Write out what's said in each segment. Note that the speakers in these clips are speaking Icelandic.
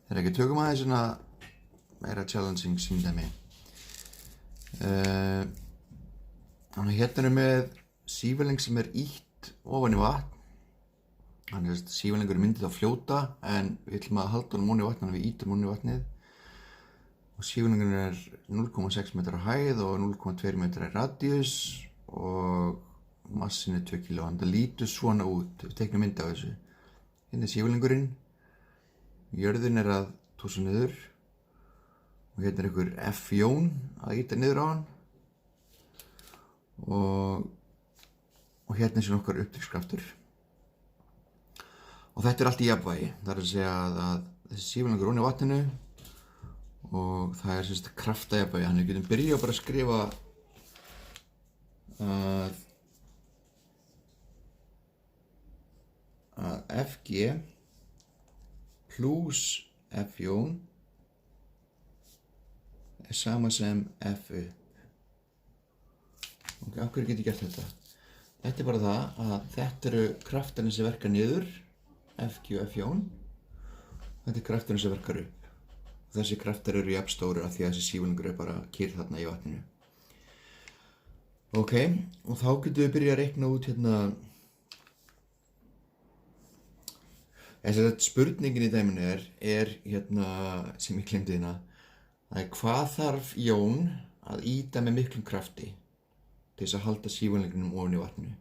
Þegar ekki tökum aðeins svona meira challenging símdæmi. Þannig hérna erum við sífelling sem ýtt ofan í vatn. Þannig að sífellingur myndið að fljóta en við ætlum að halda honum ofan í vatn, þannig að við ýtum ofan í vatnið. Og sífellingur er 0,6 metrar á hæð og 0,2 metrar í radíus og massin er 2 kg. Það lítur svona út, við teiknum mynd af þessu. Hérna er sífellingurinn, jörðin er að túsa niður og hérna er einhver F-jón að ýta niður á hann og hérna er okkar upptrykskraftur. Og þetta er allt í jafnvægi, það er að segja að þessi sífellingur er ofan í vatninu og það er sem sagt kraftajafnvægi. Þannig við getum byrjað bara að skrifa að Fg plus F-jón er sama sem F upp. Ok, af hverju get ég gert þetta? Þetta er bara það að þetta eru kraftarnir sem verka niður, Fg og F-jón. Þetta er kraftarnir sem verkar upp. Þessi kraftar eru jafnstórir af því að þessi sífellingur er bara kyrr þarna í vatninu. Ok, og þá getum við byrjað að reikna út hérna. Þess að spurningin í dæminu er hérna, sem ég glemdi hérna, það er hvað þarf jón að ýta með miklum krafti til þess að halda sífellingunum ofan í vatninu.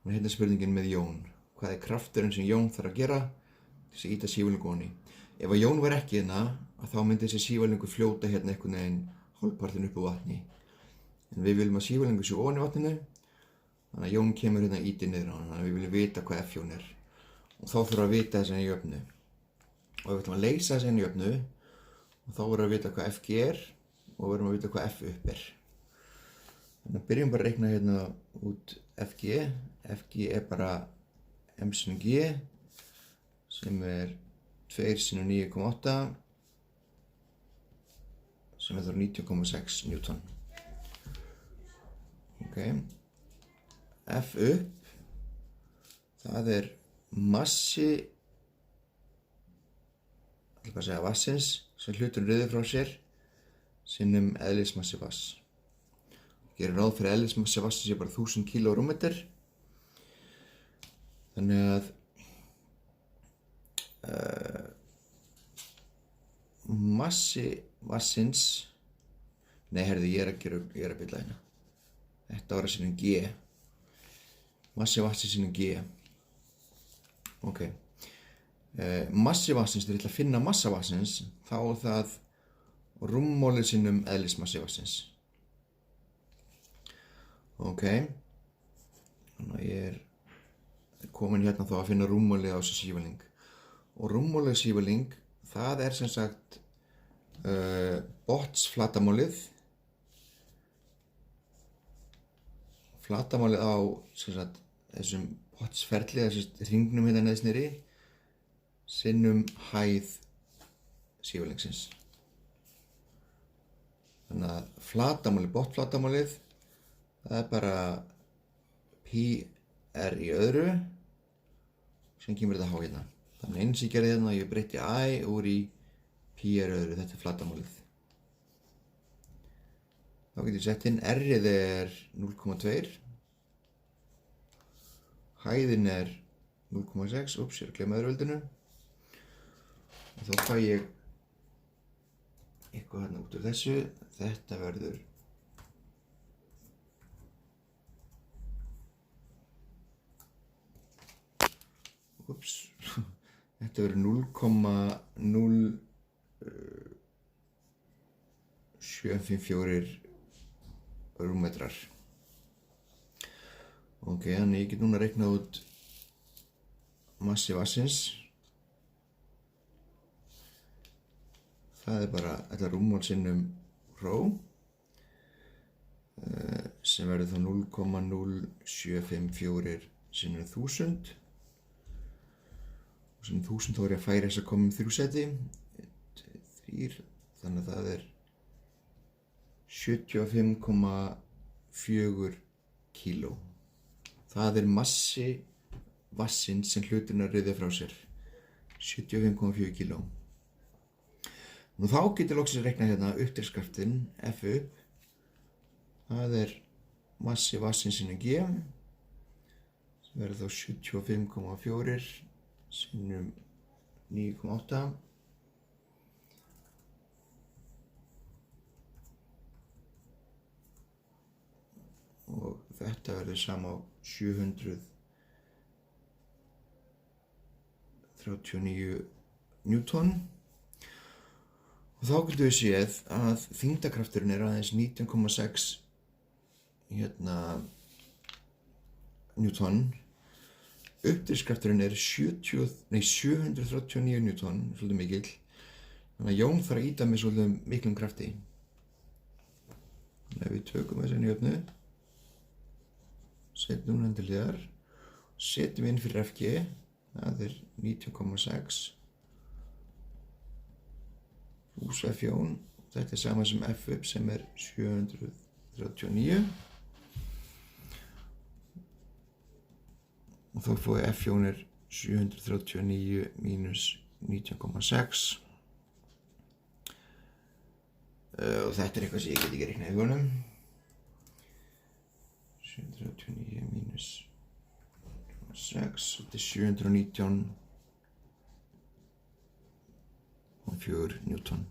Og hérna er spurningin með jón. Hvað er krafturinn sem jón þarf að gera til þess að ýta sífellingu ofan í? Ef að jón var ekki hérna, þá myndi þessi sífellingur fljóta hérna einhvern veginn hálfpartinn upp á vatni. En við viljum að sífellingur sé ofan í vatninu, þannig að jón kemur hérna ýti niður á hann, þannig að við viljum vita hvað F-jón er. Og þá þurfum við að vita þessi henni jöfnu. Og við ætlum að leysa þessi henni jöfnu, og þá verðum við að vita hvað Fg er, og við verðum að vita hvað F upp er. Þannig að byrjum bara að reikna hérna út Fg. Fg er bara m sinni g, sem er 2 sinnum 9,8 sem er þá 90,6 newton. Ok. F upp, það er massi, ætla bara að segja vassins, sem hluturinn ryður frá sér, sinnum eðlismassi vass. Gerir ráð fyrir eðlismassi vass sé bara 1000 kg/rúmmeter. Þannig að massi vassins, nei herði, ég er að bylla hérna. Þetta var að sinnum G. Massi vassins sinnum G. Ok. Massi vassins, þegar ég ætla að finna massa vassins, þá er það rúmmálið sinnum eðlismassi vassins. Ok. Þannig að ég er komin hérna þá að finna rúmmálið á þessu sífelling. Og rúmmálið sífelling, það er sem sagt botnsflatarmálið. Flatarmálið á sem sagt þessum botnsferli, þessum hringnum hérna neðst niðri, sinnum hæð sífellingsins. Þannig að flatarmálið, botnsflatarmálið, það er bara pi r í öðru, sem kemur þetta h hérna. Þannig eins ég gerði hérna að ég breytti I úr í pi r öðru, þetta er flatarmálið. Þá getur ég sett inn r-ið er 0,2, hæðin er 0,6, ups, ég er að glemma öðruveldinu. Og þá fæ ég eitthvað hérna út úr þessu, þetta verður þetta verður 0,0754 rúmmetrar. Ok, þannig ég get núna reiknað út massi vassins. Það er bara þetta rúmmál sinnum rho, sem verður þá 0,0754 sinnum 1000. Sem 1000 þá er ég að færa þess að koma 3 seti, 1, 2, 3, þannig að það er 75,4 kíló. Það er massi vassins sem hluturinn að ryðja frá sér, 75,4 kíló. Nú þá getur loksins reiknað hérna uppdrifskraftin F upp. Það massi vassins sinnum G sem verður þá 75,4 sinnum 9,8 og þetta verður sama á 739 Newton. Og þá getum við séð að þyngdarkrafturinn aðeins 19,6 Newton. Uppdrifskrafturinn 739 Newton, svolítið mikill. Þannig að Jón þarf að ýta með svolítið miklum krafti. Þannig að við tökum þessi jöfnu, setjum hún til hliðar, setjum inn fyrir FG, það 19,6 pluss F-jón, þetta sama sem F upp sem 739 og þá fóði F-jón 739 mínus 19,6 og þetta eitthvað sem ég get ekki reiknað í honum. 739 mínus 6, þetta 719,4 Newton.